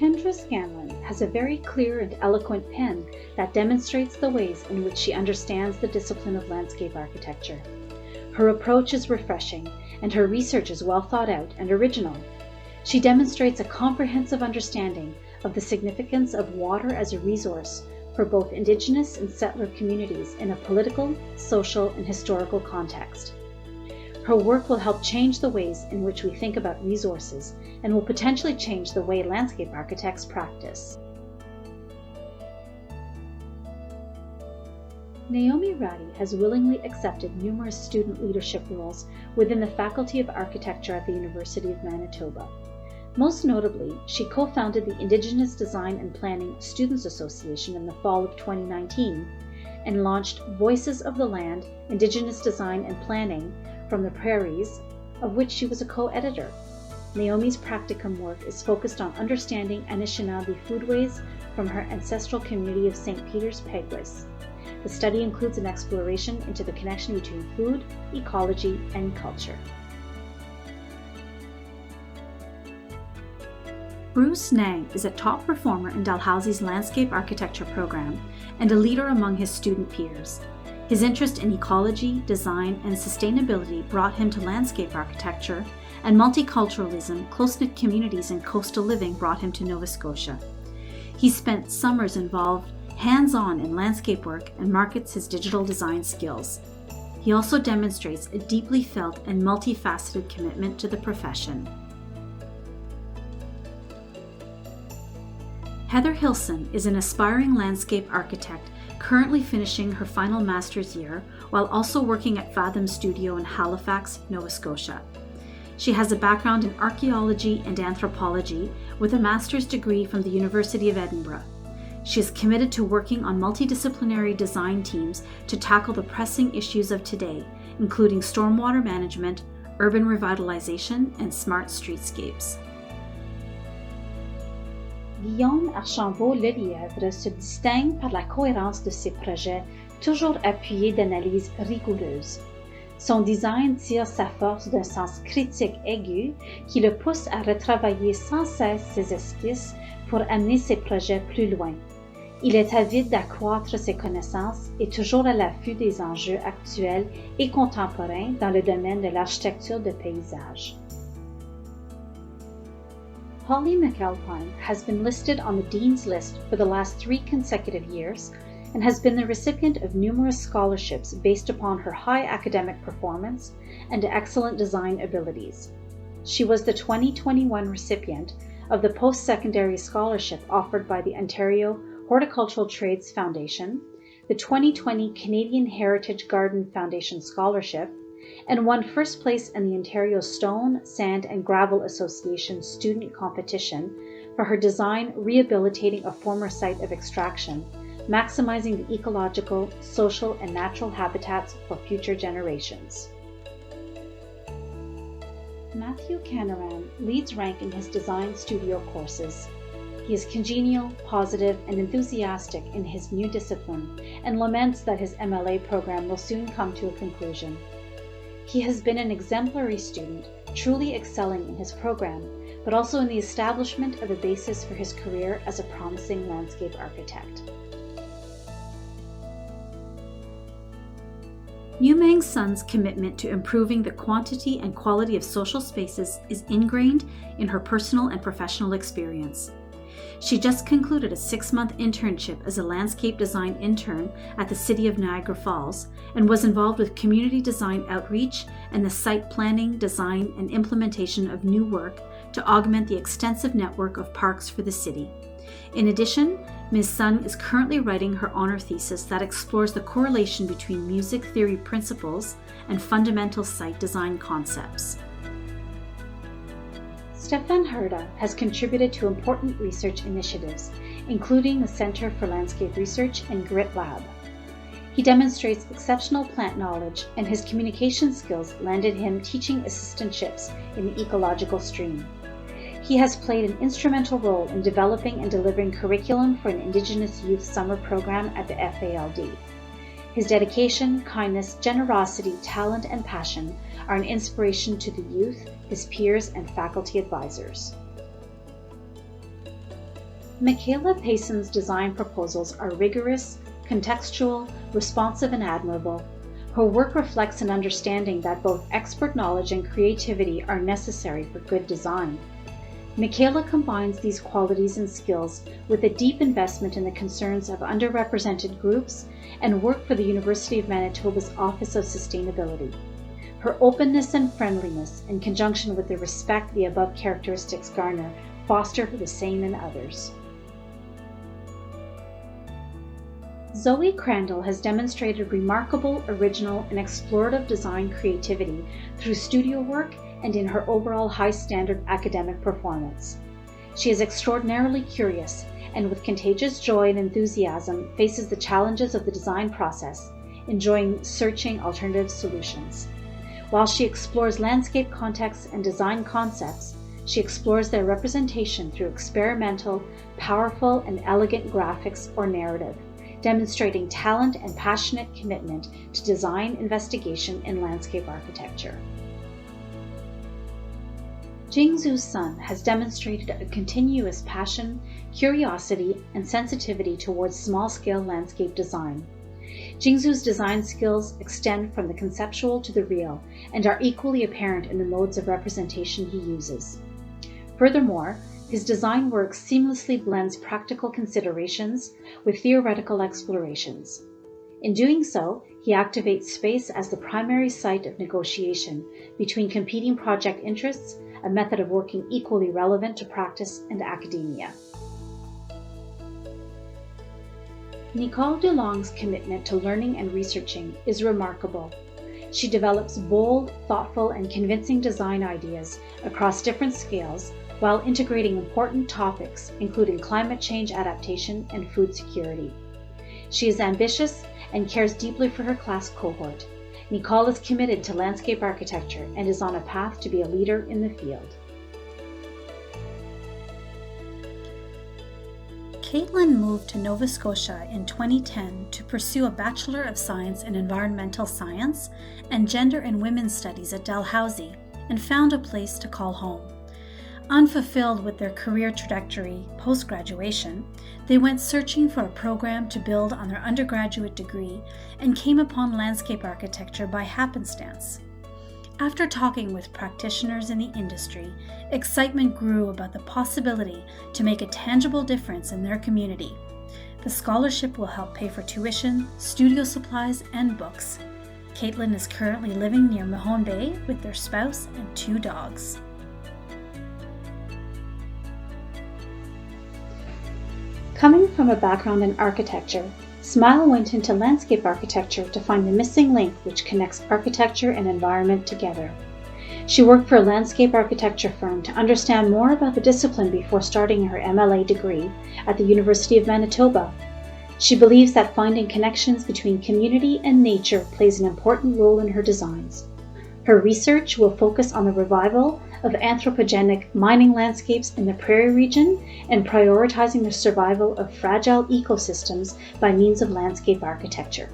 Kendra Scanlon has a very clear and eloquent pen that demonstrates the ways in which she understands the discipline of landscape architecture. Her approach is refreshing, and her research is well thought out and original. She demonstrates a comprehensive understanding of the significance of water as a resource for both Indigenous and settler communities in a political, social, and historical context. Her work will help change the ways in which we think about resources and will potentially change the way landscape architects practice. Naomi Ratte has willingly accepted numerous student leadership roles within the Faculty of Architecture at the University of Manitoba. Most notably, she co-founded the Indigenous Design and Planning Students Association in the fall of 2019 and launched Voices of the Land, Indigenous Design and Planning from the Prairies, of which she was a co-editor. Naomi's practicum work is focused on understanding Anishinaabe foodways from her ancestral community of St. Peter's Peguis. The study includes an exploration into the connection between food, ecology, and culture. Bruce Nang is a top performer in Dalhousie's landscape architecture program and a leader among his student peers. His interest in ecology, design, and sustainability brought him to landscape architecture, and multiculturalism, close-knit communities, and coastal living brought him to Nova Scotia. He spent summers involved hands-on in landscape work and markets his digital design skills. He also demonstrates a deeply felt and multifaceted commitment to the profession. Heather Hilson is an aspiring landscape architect currently finishing her final master's year while also working at Fathom Studio in Halifax, Nova Scotia. She has a background in archaeology and anthropology with a master's degree from the University of Edinburgh. She is committed to working on multidisciplinary design teams to tackle the pressing issues of today, including stormwater management, urban revitalization, and smart streetscapes. Guillaume Archambault-Lelièvre se distingue par la cohérence de ses projets, toujours appuyés d'analyses rigoureuses. Son design tire sa force d'un sens critique aigu qui le pousse à retravailler sans cesse ses esquisses pour amener ses projets plus loin. Il est avide d'accroître ses connaissances et toujours à l'affût des enjeux actuels et contemporains dans le domaine de l'architecture de paysage. Holly McAlpine has been listed on the Dean's List for the last 3 consecutive years and has been the recipient of numerous scholarships based upon her high academic performance and excellent design abilities. She was the 2021 recipient of the Post-Secondary Scholarship offered by the Ontario Horticultural Trades Foundation, the 2020 Canadian Heritage Garden Foundation Scholarship, and won first place in the Ontario Stone, Sand and Gravel Association student competition for her design rehabilitating a former site of extraction, maximizing the ecological, social, and natural habitats for future generations. Matthew Canaran leads rank in his design studio courses. He is congenial, positive, and enthusiastic in his new discipline and laments that his MLA program will soon come to a conclusion. He has been an exemplary student, truly excelling in his program, but also in the establishment of a basis for his career as a promising landscape architect. Yu Mang Sun's commitment to improving the quantity and quality of social spaces is ingrained in her personal and professional experience. She just concluded a 6-month internship as a landscape design intern at the City of Niagara Falls and was involved with community design outreach and the site planning, design, and implementation of new work to augment the extensive network of parks for the city. In addition, Ms. Sun is currently writing her honor thesis that explores the correlation between music theory principles and fundamental site design concepts. Stefan Herda has contributed to important research initiatives, including the Center for Landscape Research and Grit Lab. He demonstrates exceptional plant knowledge, and his communication skills landed him teaching assistantships in the ecological stream. He has played an instrumental role in developing and delivering curriculum for an Indigenous youth summer program at the FALD. His dedication, kindness, generosity, talent, and passion are an inspiration to the youth, his peers, and faculty advisors. Michaela Payson's design proposals are rigorous, contextual, responsive, and admirable. Her work reflects an understanding that both expert knowledge and creativity are necessary for good design. Michaela combines these qualities and skills with a deep investment in the concerns of underrepresented groups and work for the University of Manitoba's Office of Sustainability. Her openness and friendliness, in conjunction with the respect the above characteristics garner, foster the same in others. Zoe Crandall has demonstrated remarkable, original, and explorative design creativity through studio work and in her overall high-standard academic performance. She is extraordinarily curious and with contagious joy and enthusiasm faces the challenges of the design process, enjoying searching alternative solutions. While she explores landscape contexts and design concepts, she explores their representation through experimental, powerful, and elegant graphics or narrative, demonstrating talent and passionate commitment to design investigation in landscape architecture. Jingzhu Sun has demonstrated a continuous passion, curiosity, and sensitivity towards small-scale landscape design. Jingzhu's design skills extend from the conceptual to the real and are equally apparent in the modes of representation he uses. Furthermore, his design work seamlessly blends practical considerations with theoretical explorations. In doing so, he activates space as the primary site of negotiation between competing project interests, a method of working equally relevant to practice and academia. Nicole Dulong's commitment to learning and researching is remarkable. She develops bold, thoughtful, and convincing design ideas across different scales while integrating important topics, including climate change adaptation and food security. She is ambitious and cares deeply for her class cohort. Nicole is committed to landscape architecture and is on a path to be a leader in the field. Caitlin moved to Nova Scotia in 2010 to pursue a Bachelor of Science in Environmental Science and Gender and Women's Studies at Dalhousie and found a place to call home. Unfulfilled with their career trajectory post-graduation, they went searching for a program to build on their undergraduate degree and came upon landscape architecture by happenstance. After talking with practitioners in the industry, excitement grew about the possibility to make a tangible difference in their community. The scholarship will help pay for tuition, studio supplies, and books. Caitlin is currently living near Mahone Bay with their spouse and 2 dogs. Coming from a background in architecture, Smile went into landscape architecture to find the missing link which connects architecture and environment together. She worked for a landscape architecture firm to understand more about the discipline before starting her MLA degree at the University of Manitoba. She believes that finding connections between community and nature plays an important role in her designs. Her research will focus on the revival of anthropogenic mining landscapes in the prairie region and prioritizing the survival of fragile ecosystems by means of landscape architecture.